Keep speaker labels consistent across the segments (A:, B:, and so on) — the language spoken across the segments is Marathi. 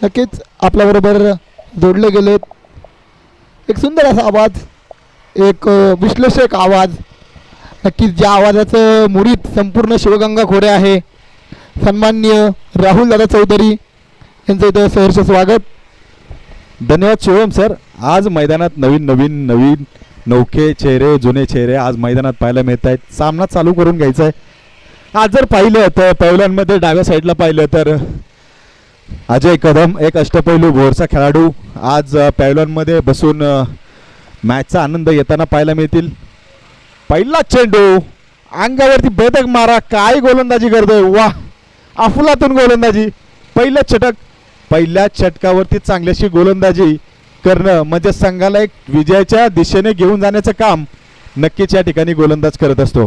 A: नक्कीच आपल्याबरोबर जोडले गेलेत. एक सुंदर असा आवाज, एक विश्लेषक आवाज. नक्कीच ज्या आवाजाचं मुळीत संपूर्ण शिवगंगा खोरे आहे, सन्माननीय राहुल दादा चौधरी यांचं इथं सहर्ष स्वागत.
B: धन्यवाद शिवम सर. आज मैदानात नवीन नौके चेहरे, जुने चेहरे आज मैदानात पाहायला मिळत आहेत. सामना चालू करून घ्यायचा आहे. आज जर पाहिलं तर पैलवानमध्ये डाव्या साईडला पाहिलं तर अजय कदम, एक अष्टपैलू भोरचा खेळाडू, आज पैलवानमध्ये बसून मॅचचा आनंद येताना पाहायला मिळतील. पहिला चेंडू अंगावरती बेधक मारा, काय गोलंदाजी करतोय, वा अफलातून गोलंदाजी. पहिल्या षटकावरती चांगल्याशी गोलंदाजी करणं म्हणजे संघाला एक विजयाच्या दिशेने घेऊन जाण्याचं काम नक्कीच या ठिकाणी गोलंदाज करत असतो.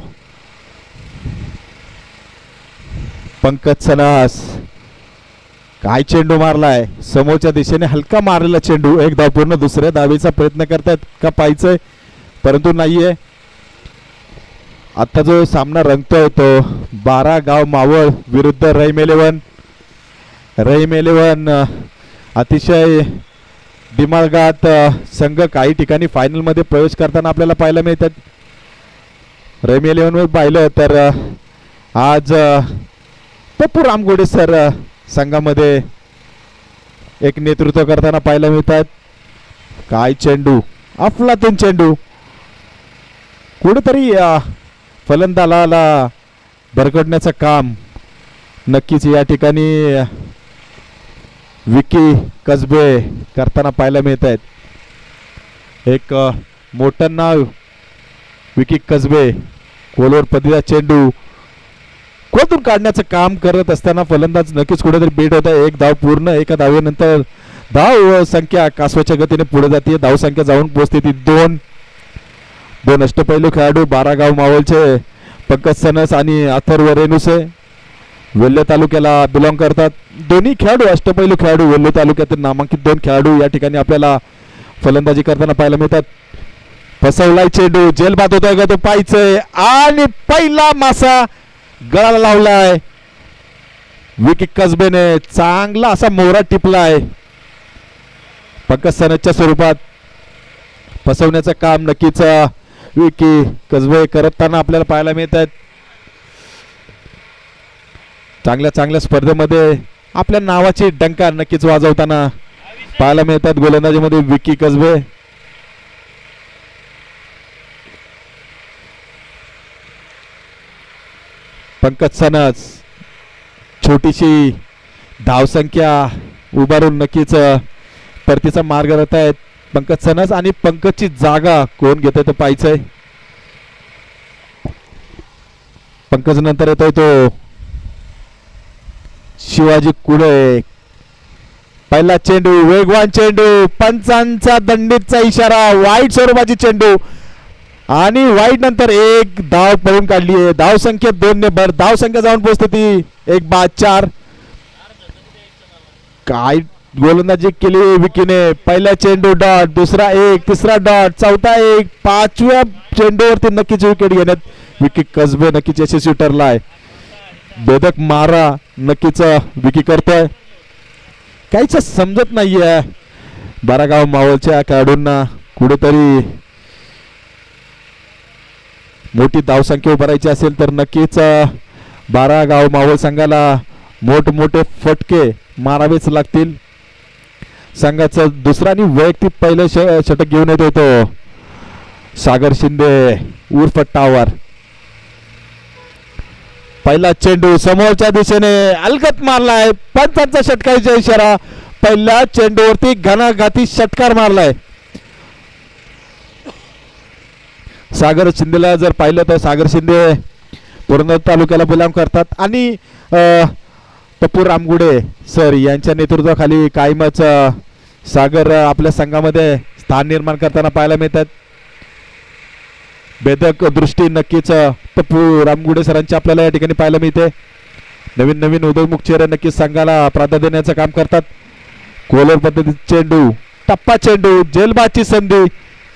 B: पंकज सनास काय चेंडू मारलाय, समोरच्या दिशेने हलका मारलेला चेंडू. एक धाव पूर्ण, दुसऱ्या धावेचा प्रयत्न करतायत का पाहायचंय, परंतु नाहीये. आता जो सामना रंगतोय तो 12 गाव मावळ विरुद्ध रहीम 11. रहीम 11 अतिशय दिमागात संघ काही ठिकाणी फायनलमध्ये प्रवेश करताना आपल्याला पाहायला मिळतात. रहीम 11 वर पाहिलं तर आज पप्पू रामगोडे सर संघामध्ये एक नेतृत्व करताना पाहायला मिळतात. काय चेंडू, अफलातून चेंडू. कुठेतरी फलंदाजाला भरकटण्याचं काम नक्कीच या ठिकाणी विकी कसबे करताना पाहायला मिळत आहेत. एक मोठं नाव विकी कसबे. कोलवर पद्धतीचा चेंडू खोदून काढण्याचं काम करत असताना फलंदाज नक्कीच कुठेतरी बेट होत आहे. एक धाव पूर्ण, एका धावेनंतर धाव संख्या कासवाच्या गतीने पुढे जाते. धाव संख्या जाऊन पोहोचते ती 2. दोन अष्टपैलू खेळाडू 12 गाव मावळचे पंकज सनस आणि अथर्व रेणुसे वेल्हे तालुक्याला बिलॉंग करतात. दोन्ही खेळाडू अष्टपैलू खेळाडू वेल्हे तालुक्यातील नामांकित 2 खेळाडू या ठिकाणी आपल्याला फलंदाजी करताना पाहायला मिळतात. फसवलाय चेंडू, जेलबाद होतोय का तो पाहायचंय आणि पहिला मासा गळाला लावलाय. विकी कसबेने चांगला असा मोहरा टिपलाय. पंकज सनसच्या स्वरूपात फसवण्याचं काम नक्कीच विकी कसबे करताना आपल्याला पाहायला मिळत आहेत. चांगल्या स्पर्धेमध्ये आपल्या नावाची डंका नक्कीच वाजवताना पाहायला मिळतात गोलंदाजीमध्ये विकी कसबे. पंकज सनस छोटीशी धावसंख्या उभारून नक्कीच परतीचा मार्ग राहत आहेत पंकज सनस. आणि पंकजची जागा कोण घेतोय ते पाहायचंय. पंकज नंतर येतोय तो शिवाजी कुडे. पहिला चेंडू वेगवान चेंडू, पंचांचा दंडीचा इशारा, वाईट स्वरूपाची चेंडू आणि वाईट नंतर एक धाव पळून काढली आहे. धाव संख्या 2 ने भर, धाव संख्या जाऊन पोहोचते ती 1 बाद 4. काय गोलंदाजी केली विकीने. पहिला चेंडू डॉट, दुसरा 1, तिसरा डॉट, चौथा 1, 5व्या चेंडूवरती नक्कीच विकेट घेण्यात विकी कसबे नक्कीच यशस्वी ठरलाय. बेधक मारा नक्कीच विकी करतोय. काहीच समजत नाहीये 12 गाव मावळच्या खेळाडूंना. कुठेतरी मोठी धावसंख्या उभारायची असेल तर नक्कीच 12 गाव मावळ संघाला मोठमोठे फटके मारावेच लागतील. संघाचं दुसरा आणि वैयक्तिक पहिलं षटक घेऊन येत होतो सागर शिंदे उर्फ टावर. पहिला चेंडू समोरच्या दिशेने अलगत मारलाय. पंचांचा षटकाचा इशारा. पहिल्या चेंडूवरती घणाघाती षटकार मारलाय. सागर शिंदेला जर पाहिलं तर सागर शिंदे पुरंदर तालुक्याला बिलॉंग करतात आणि पप्पू रामगुडे सर यांच्या नेतृत्वाखाली कायमच सागर आपल्या संघामध्ये स्थान निर्माण करताना पाहायला मिळतात. भेदक दृष्टी नक्कीच पप्पू रामगुडे सरांची आपल्याला या ठिकाणी पाहायला मिळते. नवीन उदयमुख चेहरे नक्कीच संघाला प्राधान्य देण्याचं काम करतात. कोलर पद्धती चेंडू, टप्पा चेंडू, जेलबादची संधी.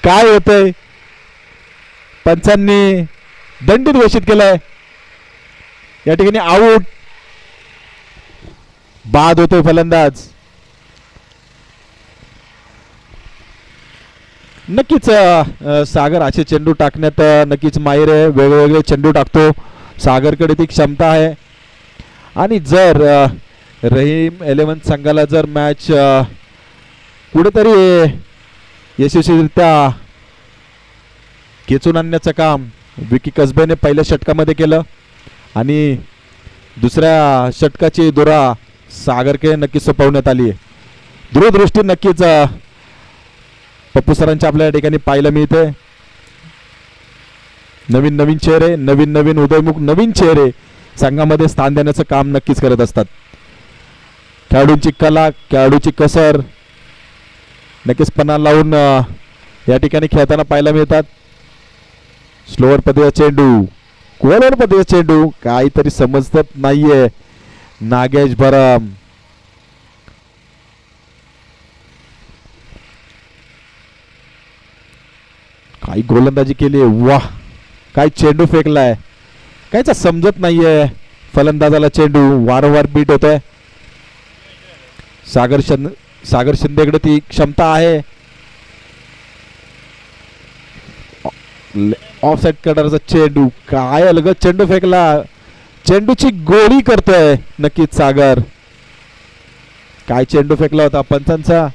B: काय होतंय, पंचांनी दंडित घोषित केलंय. या ठिकाणी आऊट, बाद होतोय फलंदाज. नक्कीच सागर असे चेंडू टाकण्यात नक्कीच माहिर आहे. वेगवेगळे चेंडू टाकतो. सागरकडे ती क्षमता आहे. आणि जर रहीम 11 संघाला जर मॅच कुठेतरी यशस्वीरित्या खेचून आणण्याचं काम विकी कसबेने पहिल्या षटकामध्ये केलं आणि दुसऱ्या षटकाची दोरा सागरकडे नक्कीच सोपवण्यात आली आहे. दूरदृष्टी नक्कीच पप्पू सरांच्या आपल्या ठिकाणी पाहायला मिळते. नवीन नवीन चेहरे, नवीन नवीन उदयमुख, नवीन चेहरे संघामध्ये स्थान देण्याचं काम नक्कीच करत असतात. खेळाडूंची कला, खेळाडूची कसर नक्कीच पणा लावून या ठिकाणी खेळताना पाहायला मिळतात. स्लोअर पद्धतीचा चेंडू, कोलवर पद्धतीचा चेंडू, काहीतरी समजत नाहीये नागेश भरम. काही गोलंदाजी केली. वाह, काय चेंडू फेकलाय, कायचा समजत नाहीये फलंदाजाला. चेंडू वारंवार बीट होतोय. सागर शिंदेकडे ती क्षमता आहे. ऑफ साइड कटरचा चेंडू, काय अलगद चेंडू फेकला. चेंडूची गोळी करतोय नक्कीच सागर. काय चेंडू फेकला होता पंचांचा.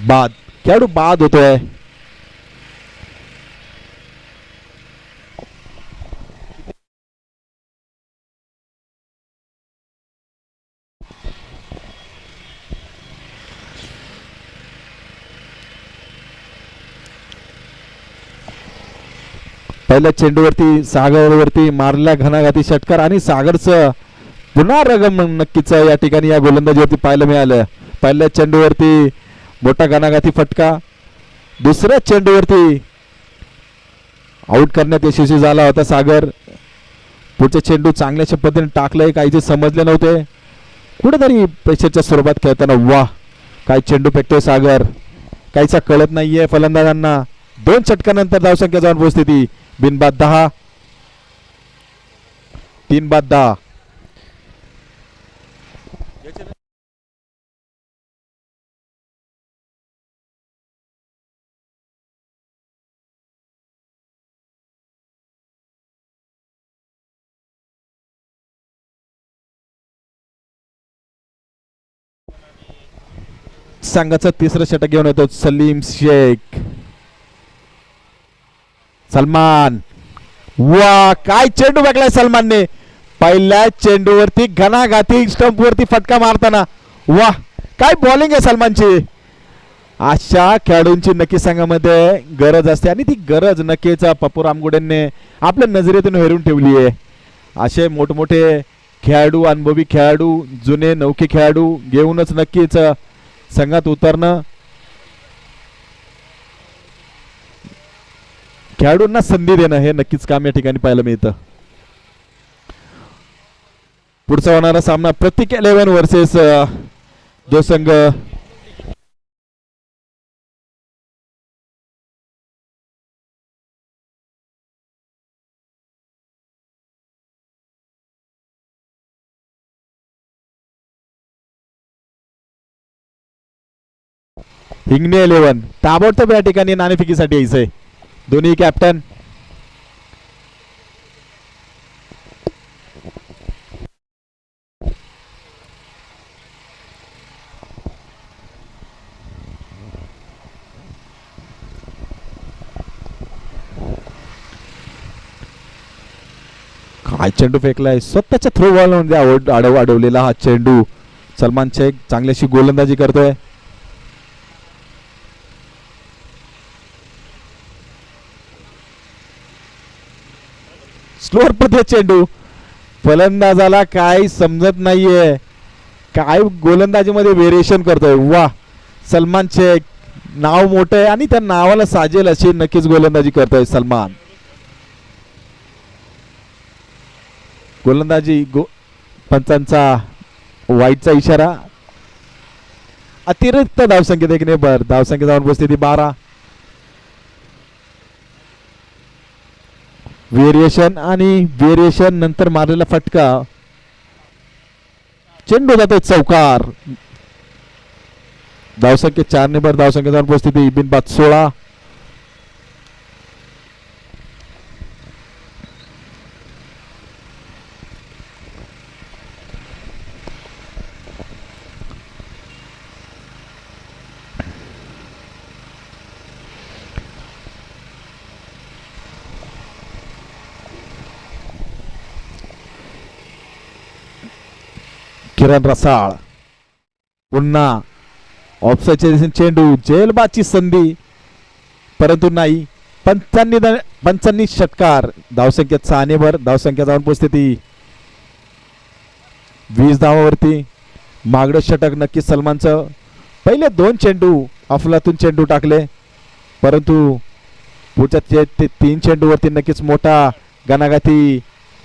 B: बाद, खेळाडू बाद होतोय. पहिल्या चेंडूवरती सागरवरती मारल्या घणाघाती षटकार आणि सागरचं पुन्हा रगम नक्कीच या ठिकाणी या गोलंदाजीवरती पाहायला मिळालं. पहिल्या चेंडूवरती मोठा घणाघाती फटका, दुसऱ्या चेंडूवरती आउट करण्यात यशस्वी झाला होता सागर. पुढचे चेंडू चांगल्याशा पद्धतीने टाकलंय, काहीचे समजले नव्हते. कुठेतरी प्रेशरच्या स्वरूपात खेळताना वाह, काय चेंडू फेकतोय सागर, काहीचा कळत नाहीये फलंदाजांना. 2 षटकानंतर धावसंख्या जाऊन पोहोचते बिनबाद 10, 3 बाद 10. संघाचं तिसरं षटक घेऊन येतो सलीम शेख. सलमान, वा, काय चेंडू फेकलाय सलमानने. पहिल्या चेंडूवरती घणाघाती स्टंप वरती फटका मारताना वा, काय बॉलिंग आहे सलमानची. अशा खेळाडूंची नक्की संघामध्ये गरज असते आणि ती गरज नक्कीच पप्पू रामगुडेंनी आपल्या नजरेतून हेरून ठेवली आहे. असे मोठमोठे खेळाडू, अनुभवी खेळाडू, जुने नौके खेळाडू घेऊनच नक्कीच संघात उतरणं, खेळाडूंना संधी देणं हे नक्कीच काम या ठिकाणी पाहायला मिळतं. पुढचा होणारा सामना प्रतीक 11 वर्सेस जो संघ हिंगणे 11 ताबडतोब या ठिकाणी नाणेफेकीसाठी यायचंय. दोन्ही कॅप्टन काय चेंडू फेकलाय. स्वतःच्या थ्रो बॉल मध्ये अडवलेला हा चेंडू. सलमान शेख चांगल्याशी गोलंदाजी करतोय. स्लोअर पद्धत चेंडू, फलंदाजाला काय समजत नाहीये, काय गोलंदाजीमध्ये व्हेरिएशन करतोय. वा, सलमान शेख नाव मोठं आहे आणि त्या नावाला साजेल अशी नक्कीच गोलंदाजी करतोय सलमान. गोलंदाजी पंचांचा वाईटचा इशारा. अतिरिक्त धावसंख्येत एक नेबर, धावसंख्या जाऊन पोहोचते 12. व्हेरिएशन आणि व्हेरिएशन नंतर मारलेला फटका, चेंडू जातोय चौकार. धावसंख्या 4 ने भर धावसंख्या जाऊन पोहोचते बिनबाद 16. किरण रसाळ पुन्हा ऑफसाईडच्या चेंडू जेलबाची संधी परंतु नाही. पंचांनी षटकार धावसंख्या 6 ने भर धावसंख्या जाऊन पोहोचते ती 20 धावावरती. मागडं षटक नक्की सलमानचं. पहिले 2 चेंडू अफलातून चेंडू टाकले परंतु पुढच्या 3 चेंडूवरती नक्कीच मोठा गणागती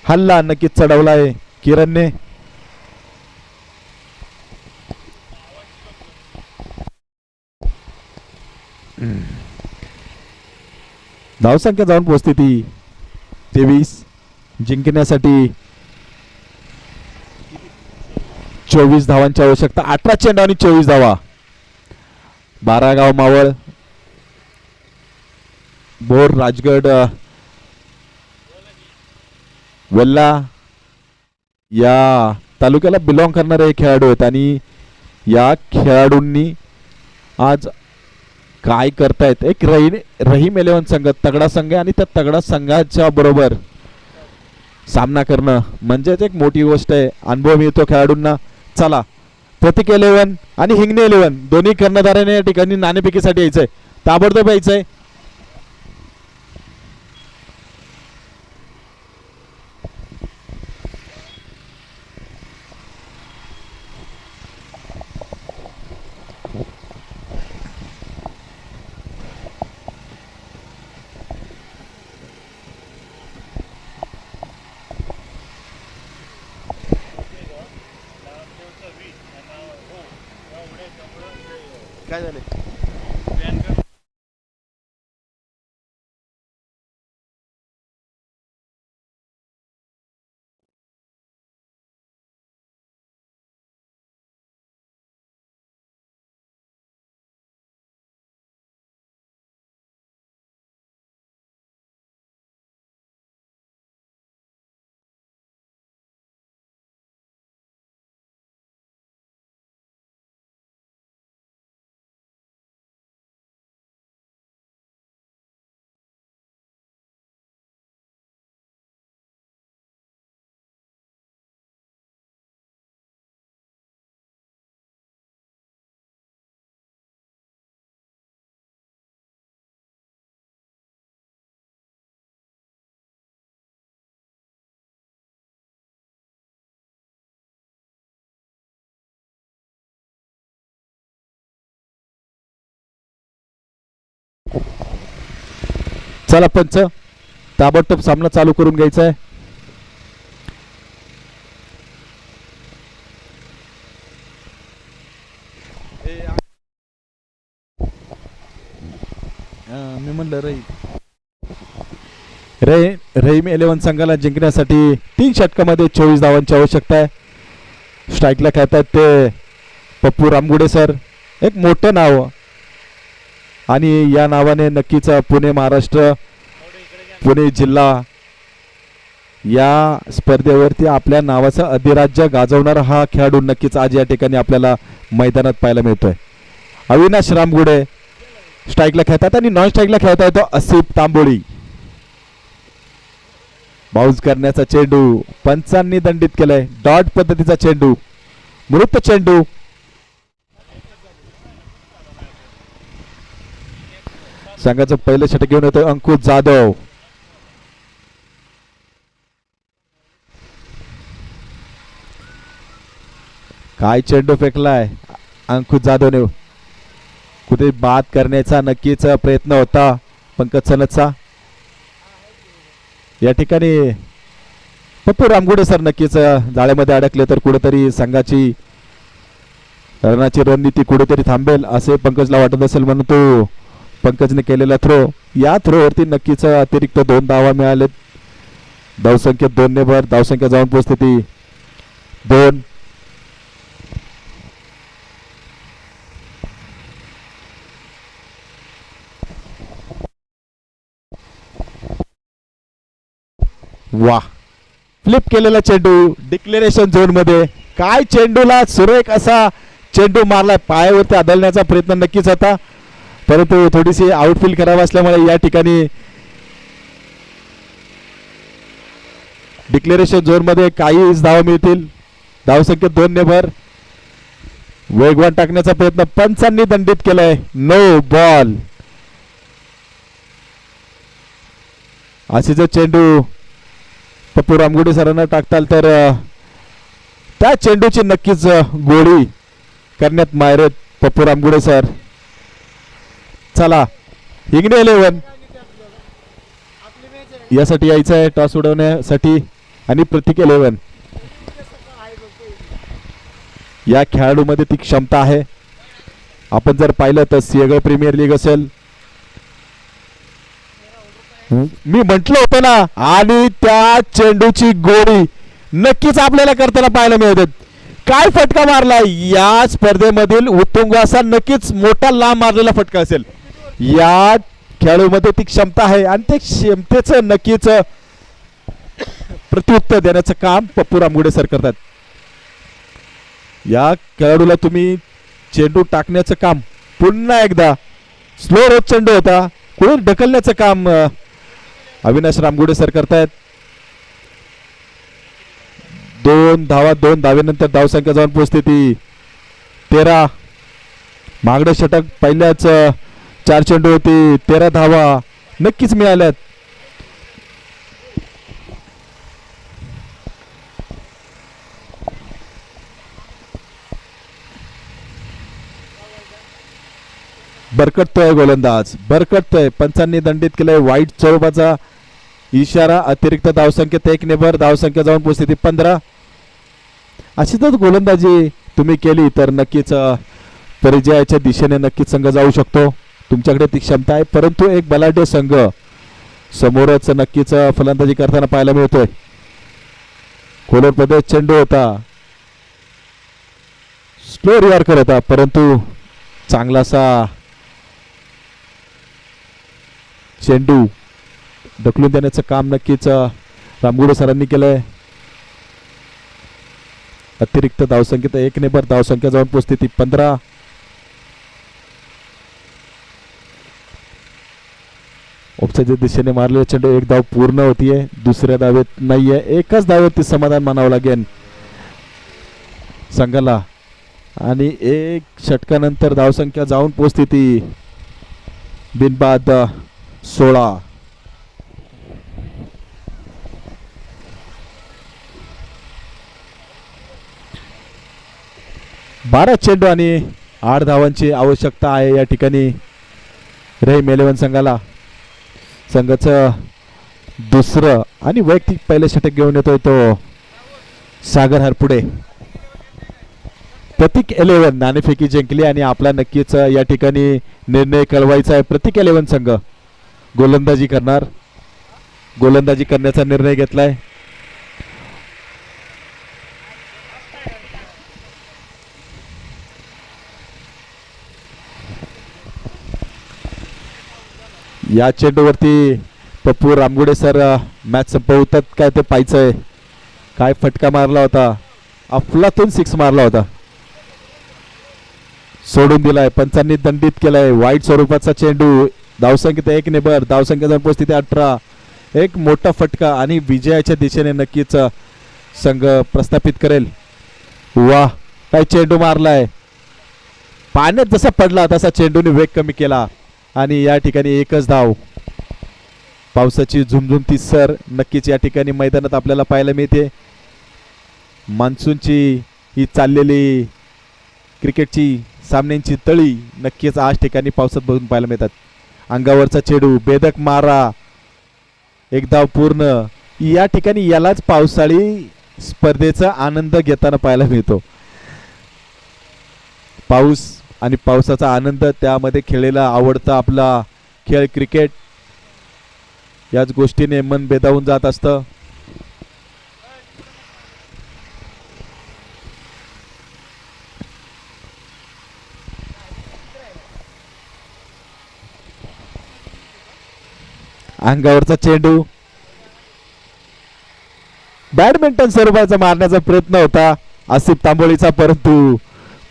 B: हल्ला नक्कीच चढवलाय किरणने. धावसंख्या जाऊन पोहोचते ती 23. जिंकण्यासाठी 24 धावांची आवश्यकता. 18 चेंडू आणि 24 धावा. 12 गाव मावळ बोर राजगड वेल्ला या तालुक्याला बिलॉंग करणारे हे खेळाडू आहेत आणि या खेळाडूंनी आज काय करतायत. एक रहीम 11 संघ तगडा संघ आहे आणि त्या तगडा संघाच्या बरोबर सामना करणं म्हणजेच एक मोठी गोष्ट आहे. अनुभव मिळतो खेळाडूंना. चला प्रतीक 11 आणि हिंगणे 11 दोन्ही कर्णधाराने या ठिकाणी नाणेफेकीसाठी यायचंय. ताबडतोब यायचंय. काय झाले चला पंच ताबडतोब सामना चालू करून घ्यायचा आहे. मी म्हणलं रहीम 11 संघाला जिंकण्यासाठी 3 षटकामध्ये 24 धावांची आवश्यकता आहे. स्ट्राईकला खेळतात ते पप्पू रामगुडे सर. एक मोठं नाव आणि या नावाने नक्कीच पुणे महाराष्ट्र पुणे जिल्हा या स्पर्धेवरती आपल्या नावाचं अधिराज्य गाजवणारा हा खेळाडू नक्कीच आज या ठिकाणी आपल्याला मैदानात पाहायला मिळतोय. अविनाश रामगुडे स्ट्राईकला खेळतात आणि नॉन स्ट्राईकला खेळता येतो असिफ तांबोळी. बाउन्स करण्याचा चेंडू पंचांनी दंडित केलाय. डॉट पद्धतीचा चेंडू मृत चेंडू. संघाचं पहिलं षटक घेऊन येतोय अंकुश जाधव. काय चेंडू फेकलाय अंकुश जाधवने. कुठे बाद करण्याचा नक्कीच प्रयत्न होता पंकज सनदचा. या ठिकाणी पप्पू रामगुडे सर नक्कीच जाळ्यामध्ये अडकले तर कुठेतरी संघाची रनाची रणनीती कुठेतरी थांबेल असे पंकजला वाटत असेल म्हणून तो पंकजने केलेला थ्रो. या थ्रोवरती नक्कीच अतिरिक्त 2 धावा मिळालेत. धावसंख्या 2 ने भर धावसंख्या जाऊन पोहोचते ती 2. वा, फ्लिप केलेला चेंडू डिक्लेरेशन झोन मध्ये. काय चेंडूला सुरेख असा चेंडू मारलाय. पायावरती आदळण्याचा प्रयत्न नक्कीच होता, परंतु थोडीशी आउटफील्ड खराब असल्यामुळे या ठिकाणी डिक्लेरेशन झोन मध्ये काहीच धाव मिळतील. धावसंख्या 2 ने भर. वेगवान टाकण्याचा प्रयत्न पंचांनी दंडित केलाय. No ball. अशी जर चेंडू पप्पू रामगुडे सरांना टाकताल तर त्या चेंडूची नक्कीच गोळी करण्यात माहिर पप्पू रामगुडे सर. चला, हिंगणे 11 यासाठी यायचं आहे टॉस उडवण्यासाठी आणि प्रतीक 11. या खेळाडूमध्ये ती क्षमता आहे. आपण जर पाहिलं तर सिंहगड प्रीमियर लीग असेल, मी म्हटलं होतं ना, आणि त्या चेंडूची गोळी नक्कीच आपल्याला करताना पाहायला मिळते. काय फटका मारला या स्पर्धेमधील उत्तुंग असा नक्कीच मोठा लांब मारलेला फटका असेल. या खेळाडूमध्ये ती क्षमता आहे आणि त्या क्षमतेचं नक्कीच प्रत्युत्तर देण्याचं काम पप्पू रामगुडे सर करतात. या खेळाडूला तुम्ही चेंडू टाकण्याचं काम पुन्हा एकदा स्लो रोच चेंडू होता कुठे ढकलण्याचं काम अविनाश रामगुडे सर करतायत. 2 धावा, 2 धावेनंतर धावसंख्या जाऊन पोहोचते ती 13. मागडे षटक पहिल्याच 4 चेंडू होती, 13 धावा नक्कीच मिळाल्यात. बरकटतोय गोलंदाज, बरकटतोय. पंचांनी दंडित केलंय. वाईट स्वरूपाचा इशारा. अतिरिक्त धावसंख्येत 1 ने भर. धावसंख्या जाऊन पोहोचते ती 15. अशी जर गोलंदाजी तुम्ही केली तर नक्कीच पराजयाच्या दिशेने नक्कीच संघ जाऊ शकतो. तुमच्याकडे ती क्षमता आहे, परंतु एक बलाढ्य संघ समोरच नक्कीच फलंदाजी करताना पाहायला मिळतोय. खोलवर पद्धत चेंडू होता, स्लो रिवार्कर होता, परंतु चांगलासा चेंडू ढकलून देण्याचं काम नक्कीच रामगुडे सरांनी केलंय. अतिरिक्त धावसंख्येत 1 ने भर. धावसंख्या जाऊन पोहोचते ती 15. ऑफसाईडच्या दिशेने मारलेला चेंडू. 1 धाव पूर्ण होतीये, दुसऱ्या धावेत नाहीये. एकच धावेत समाधान मानावं लागेल संघाला आणि 1 षटकानंतर धावसंख्या जाऊन पोहोचते ती बिनबाद 16. बारा चेंडू आणि 8 धावांची आवश्यकता आहे या ठिकाणी रहीम 11 संघाला. संघाचं दुसरं आणि वैयक्तिक पहिलं षटक घेऊन येतोय तो सागर हरपुडे. प्रतीक 11 नाणेफेकी जिंकली आणि आपला नक्कीच या ठिकाणी निर्णय कळवायचा आहे. प्रतीक 11 संघ गोलंदाजी करणार, गोलंदाजी करण्याचा निर्णय घेतलाय. या चेंडूवरती पप्पू रामगुडे सर मॅच संपवतात काय ते पाहायचंय. काय फटका मारला होता, अफलातून 6 मारला होता, सोडून दिलाय. पंचांनी दंडित केलाय. वाईट स्वरूपाचा चेंडू. धावसंख्येत 1 ने भर. धावसंख्या जाऊन पोहोचते ते 18. एक मोठा फटका आणि विजयाच्या दिशेने नक्कीच संघ प्रस्थापित करेल. वा, काय चेंडू मारलाय. पाण्यात जसा पडला तसा चेंडूने वेग कमी केला आणि या ठिकाणी एकच धाव. पावसाची झुमझुमती सर नक्कीच या ठिकाणी मैदानात आपल्याला पाहायला मिळते. मान्सूनची ही चाललेली क्रिकेटची सामन्यांची तळी नक्कीच आज ठिकाणी पावसात बघून पाहायला मिळतात. अंगावरचा चेंडू, बेधक मारा, 1 धाव पूर्ण. या ठिकाणी यालाच पावसाळी स्पर्धेचा आनंद घेताना पाहायला मिळतो. पाऊस आणि पावसाचा आनंद, त्यामध्ये खेळलेला आवडता आपला खेळ क्रिकेट, याच गोष्टीने मन बेदावून जात असतं. अंगावरचा चेंडू बॅडमिंटन स्वरूपाचा मारण्याचा प्रयत्न होता आसिफ तांबोळीचा, परंतु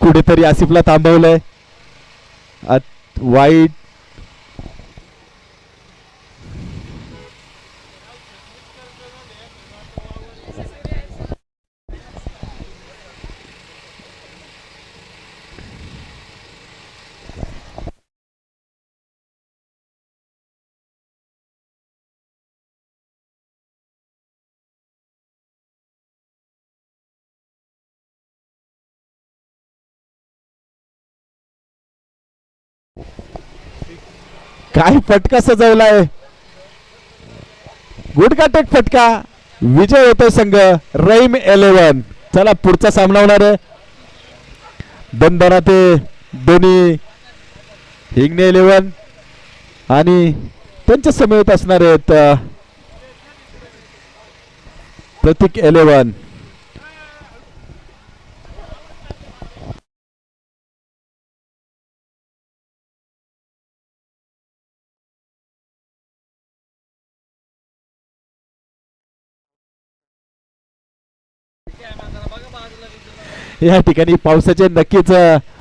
B: कुठेतरी आसिफला थांबवलंय. वाईट काय फटका सजवलाय, गुडकाटेक फटका. विजय होतोय संघ रहीम 11. चला पुढचा सामना होणार आहे बंदरा ते दोन्ही हिंगणे 11 आणि त्यांच्या समवेत असणार आहेत प्रतीक 11. या ठिकाणी पावसाचे नक्कीच